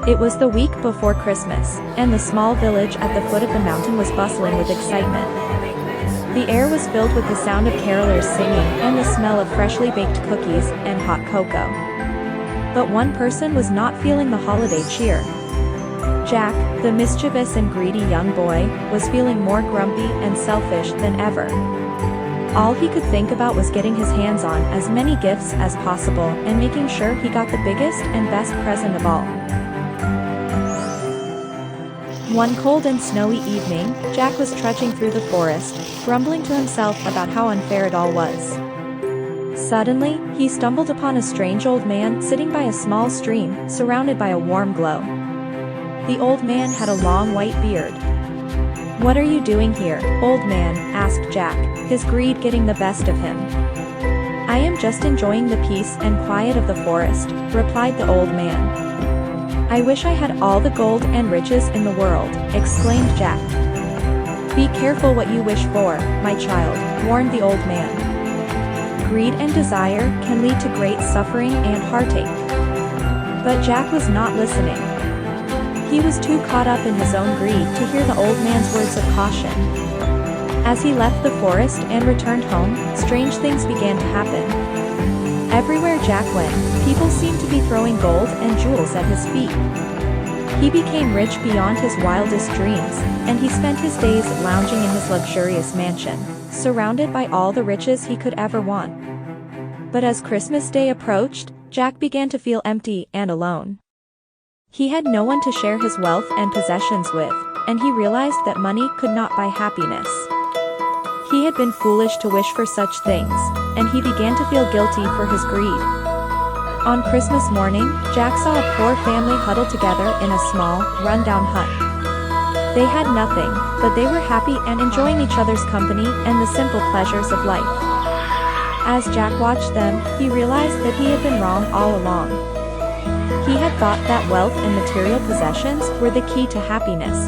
It was the week before Christmas, and the small village at the foot of the mountain was bustling with excitement. The air was filled with the sound of carolers singing and the smell of freshly baked cookies and hot cocoa. But one person was not feeling the holiday cheer. Jack, the mischievous and greedy young boy, was feeling more grumpy and selfish than ever. All he could think about was getting his hands on as many gifts as possible and making sure he got the biggest and best present of all. One cold and snowy evening, Jack was trudging through the forest, grumbling to himself about how unfair it all was. Suddenly, he stumbled upon a strange old man sitting by a small stream, surrounded by a warm glow. The old man had a long white beard. "What are you doing here, old man?" asked Jack, his greed getting the best of him. "I am just enjoying the peace and quiet of the forest," replied the old man. "I wish I had all the gold and riches in the world," exclaimed Jack. "Be careful what you wish for, my child," warned the old man. "Greed and desire can lead to great suffering and heartache." But Jack was not listening. He was too caught up in his own greed to hear the old man's words of caution. As he left the forest and returned home, strange things began to happen. Everywhere Jack went, people seemed to be throwing gold and jewels at his feet. He became rich beyond his wildest dreams, and he spent his days lounging in his luxurious mansion, surrounded by all the riches he could ever want. But as Christmas Day approached, Jack began to feel empty and alone. He had no one to share his wealth and possessions with, and he realized that money could not buy happiness. He had been foolish to wish for such things, and he began to feel guilty for his greed. On Christmas morning, Jack saw a poor family huddled together in a small, run-down hut. They had nothing, but they were happy and enjoying each other's company and the simple pleasures of life. As Jack watched them, he realized that he had been wrong all along. He had thought that wealth and material possessions were the key to happiness.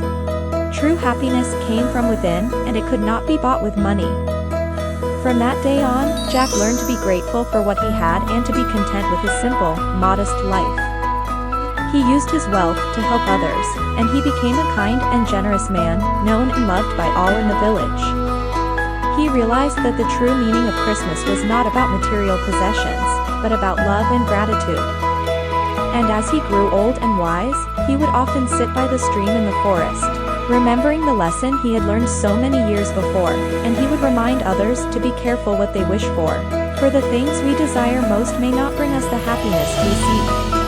True happiness came from within, and it could not be bought with money. From that day on, Jack learned to be grateful for what he had and to be content with his simple, modest life. He used his wealth to help others, and he became a kind and generous man, known and loved by all in the village. He realized that the true meaning of Christmas was not about material possessions, but about love and gratitude. And as he grew old and wise, he would often sit by the stream in the forest, remembering the lesson he had learned so many years before, and he would remind others to be careful what they wish for the things we desire most may not bring us the happiness we seek.